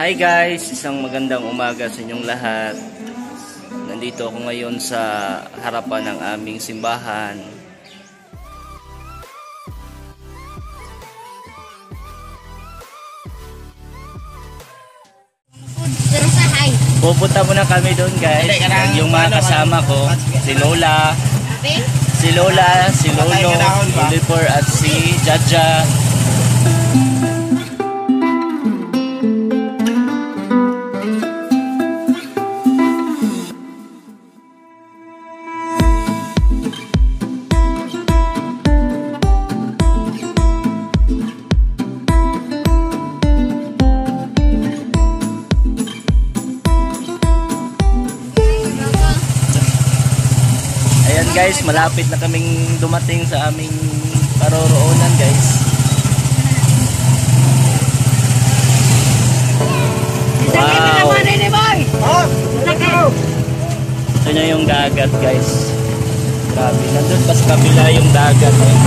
Hi guys! Isang magandang umaga sa inyong lahat. Nandito ako ngayon sa harapan ng aming simbahan. Pupunta muna kami doon guys. Yung mga kasama ko, si Lola, si Lolo, Oliver at si Jaja. Guys, malapit na kaming dumating sa aming paroroonan guys. Wow! Ito na yung dagat guys. Grabe, nandun pa sa kabila yung dagat eh.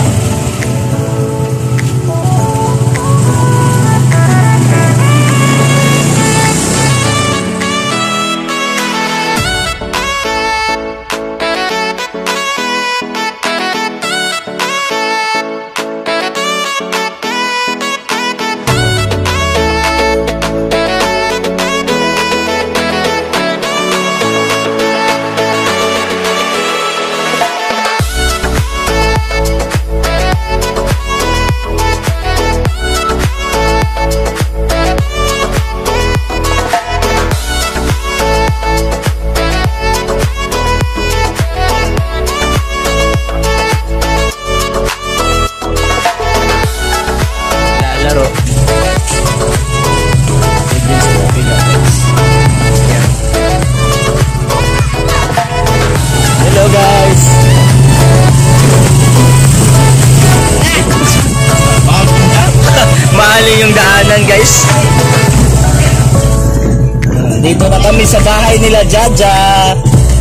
Yung daanan guys. Dito na kami sa bahay nila Jaja.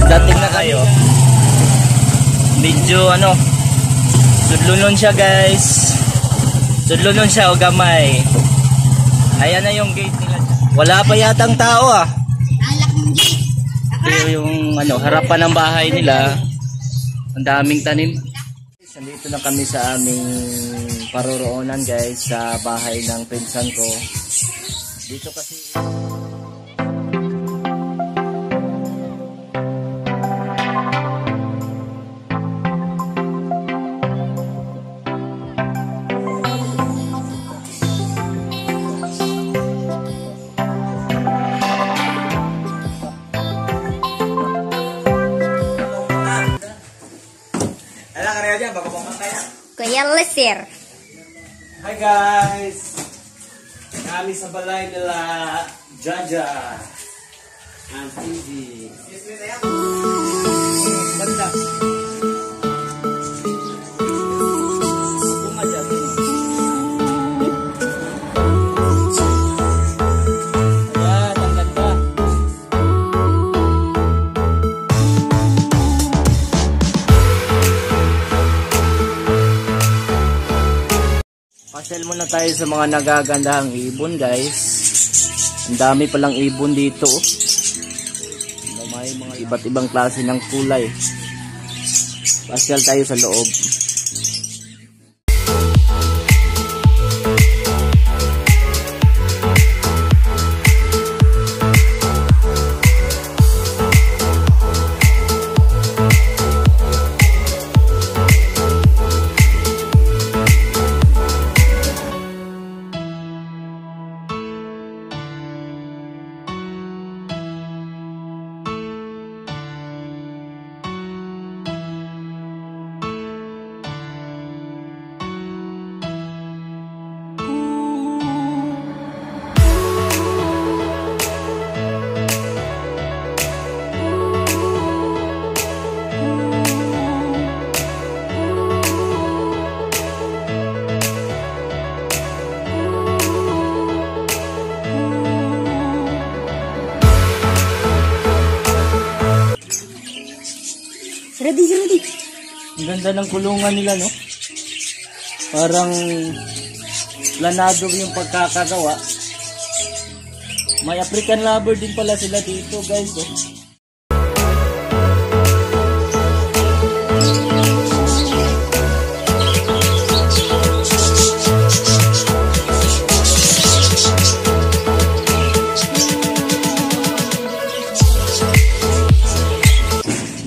Dating na kayo. Medyo sudlunon siya guys. Sudlunon siya o gamay. Ayan na yung gate nila. Wala pa yatang tao ah. Pero yung harapan ng bahay nila, ang daming tanim. Nandito na kami sa aming paroroonan guys, sa bahay ng pinsan ko. Dito kasi Kuya Lesir. Hi guys! Kami sa balay nila Jaja and TV. Banda. Pasel muna tayo sa mga nagagandahang ibon guys. Ang dami palang ibon dito. May mga iba't ibang klase ng kulay. Pasel tayo sa loob. Ready. Ang ganda ng kulungan nila, no? Parang planado yung pagkakagawa. May African lover din pala sila dito, guys. Oh.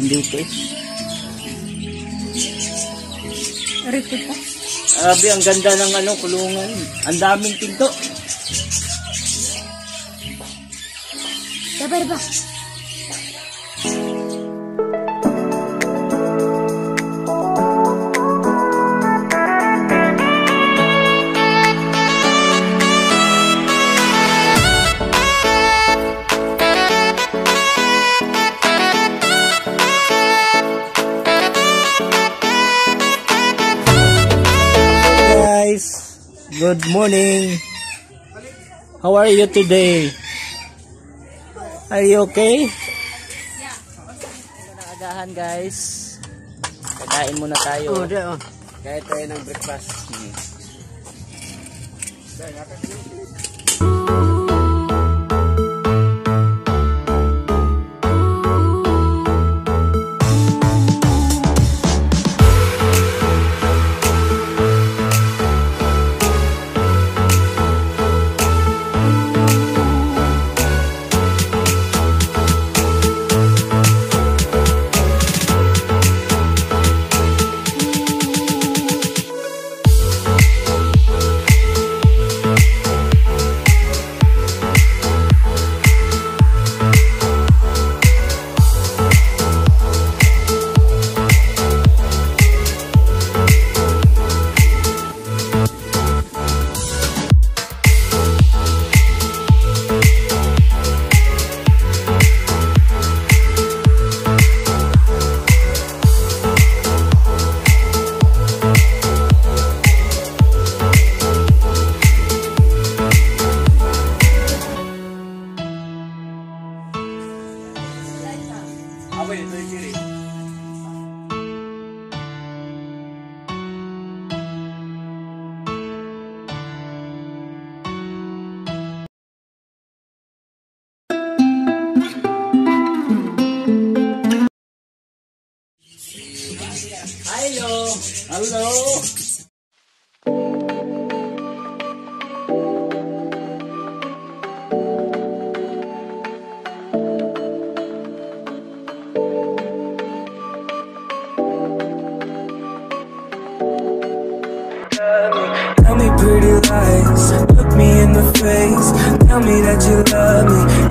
Dito. Rito po. Sabi, ang ganda ng kulungan. Ang daming pinto. Sabar ba? Good morning. How are you today? Are you okay? Yeah. Agahan, guys. Kakain muna tayo. Kaya tayo ng breakfast. Hello. Tell me pretty lies, look me in the face. Tell me that you love me,